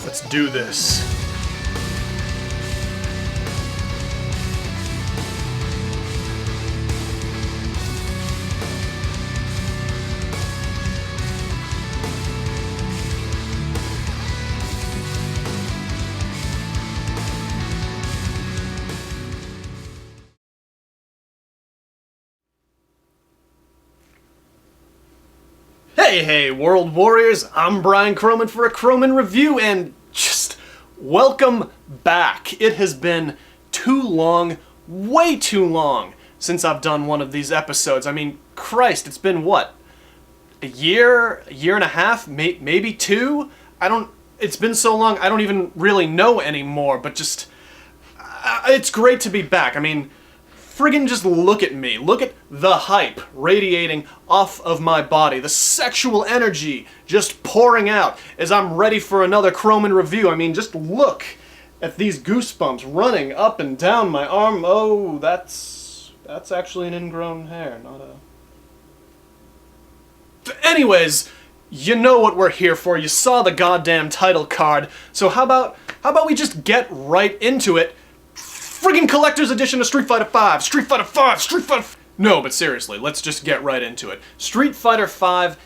Let's do this. Hey, World Warriors! I'm Brian CrowMn for A CrowMn Review, and just welcome back. It has been too long, way too long, since I've done one of these episodes. I mean, Christ, it's been what? A year and a half, maybe two? It's been so long, I don't even really know anymore, but just, it's great to be back. I mean, friggin' just look at me. Look at the hype radiating off of my body. The sexual energy just pouring out as I'm ready for another CrowMn review. I mean, just look at these goosebumps running up and down my arm. Oh, that's actually an ingrown hair, not a... Anyways, you know what we're here for. You saw the goddamn title card. So how about we just get right into it? Friggin' collector's edition of Street Fighter V! Street Fighter V! Street Fighter V! No, but seriously, let's just get right into it. Street Fighter V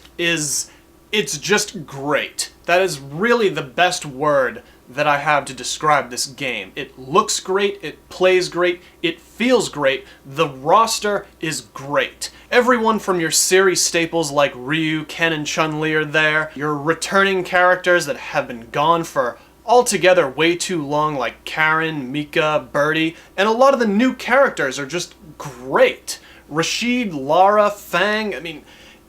it's just great. That is really the best word that I have to describe this game. It looks great, it plays great, it feels great, the roster is great. Everyone from your series staples like Ryu, Ken, and Chun-Li are there. Your returning characters that have been gone for altogether way too long, like Karen, Mika, Birdie, and a lot of the new characters are just great. Rashid, Lara, Fang, I mean,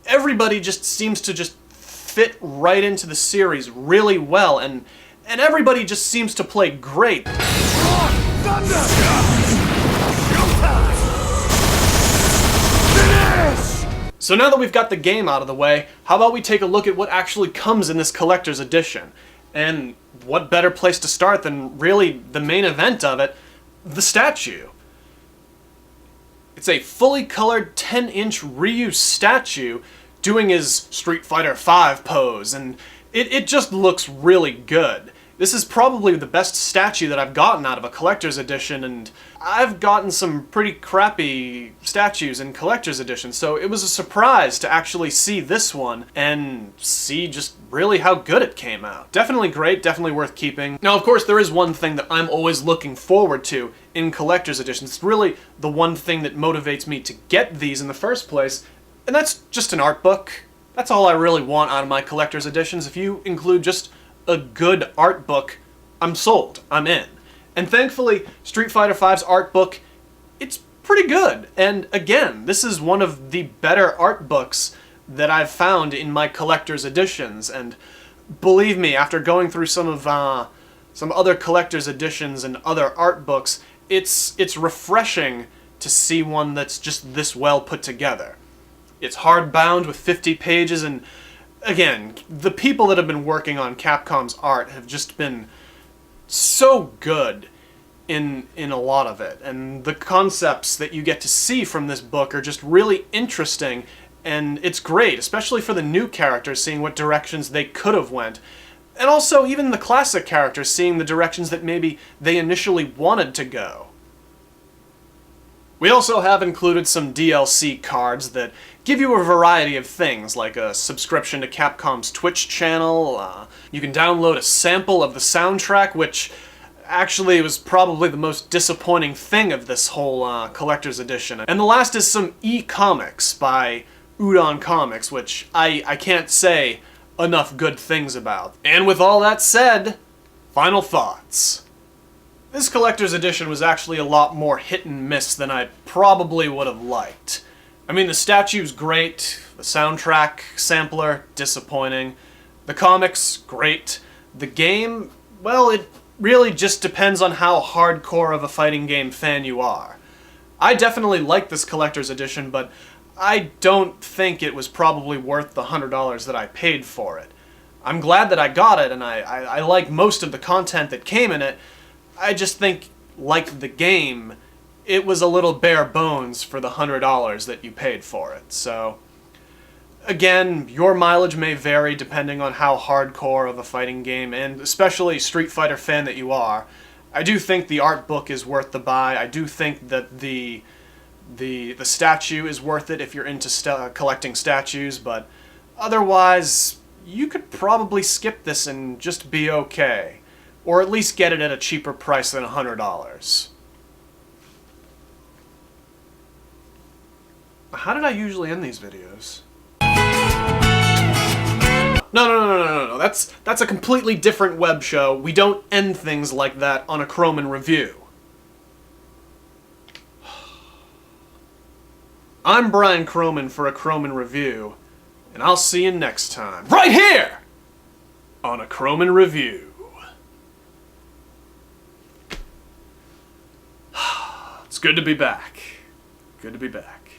everybody just seems to just fit right into the series really well, and everybody just seems to play great. Thunder! Showtime! Finish! So now that we've got the game out of the way, how about we take a look at what actually comes in this collector's edition? And what better place to start than really the main event of it, the statue. It's a fully colored 10-inch Ryu statue doing his Street Fighter V pose, and it just looks really good. This is probably the best statue that I've gotten out of a collector's edition, and I've gotten some pretty crappy statues in collector's editions, so it was a surprise to actually see this one and see just really how good it came out. Definitely great, definitely worth keeping. Now, of course, there is one thing that I'm always looking forward to in collector's editions. It's really the one thing that motivates me to get these in the first place, and that's just an art book. That's all I really want out of my collector's editions. If you include just a good art book, I'm sold. I'm in. And thankfully, Street Fighter V's art book, it's pretty good. And again, this is one of the better art books that I've found in my collector's editions. And believe me, after going through some other collector's editions and other art books, it's refreshing to see one that's just this well put together. It's hardbound with 50 pages, and again, the people that have been working on Capcom's art have just been so good in a lot of it. And the concepts that you get to see from this book are just really interesting, and it's great, especially for the new characters, seeing what directions they could have went. And also, even the classic characters, seeing the directions that maybe they initially wanted to go. We also have included some DLC cards that give you a variety of things, like a subscription to Capcom's Twitch channel. You can download a sample of the soundtrack, which actually was probably the most disappointing thing of this whole collector's edition. And the last is some e-comics by Udon Comics, which I can't say enough good things about. And with all that said, final thoughts. This collector's edition was actually a lot more hit and miss than I probably would have liked. I mean, the statue's great, the soundtrack sampler, disappointing, the comics, great, the game, well, it really just depends on how hardcore of a fighting game fan you are. I definitely like this collector's edition, but I don't think it was probably worth the $100 that I paid for it. I'm glad that I got it, and I like most of the content that came in it. I just think, like the game, it was a little bare bones for the $100 that you paid for it. So, Again, your mileage may vary depending on how hardcore of a fighting game, and especially Street Fighter fan that you are. I do think the art book is worth the buy. I do think that the statue is worth it if you're into collecting statues, but otherwise, you could probably skip this and just be okay. Or at least get it at a cheaper price than $100. How did I usually end these videos? No. That's a completely different web show. We don't end things like that on a CrowMn review. I'm Brian CrowMn for A CrowMn Review, and I'll see you next time, right here, on A CrowMn Review. It's good to be back. Good to be back.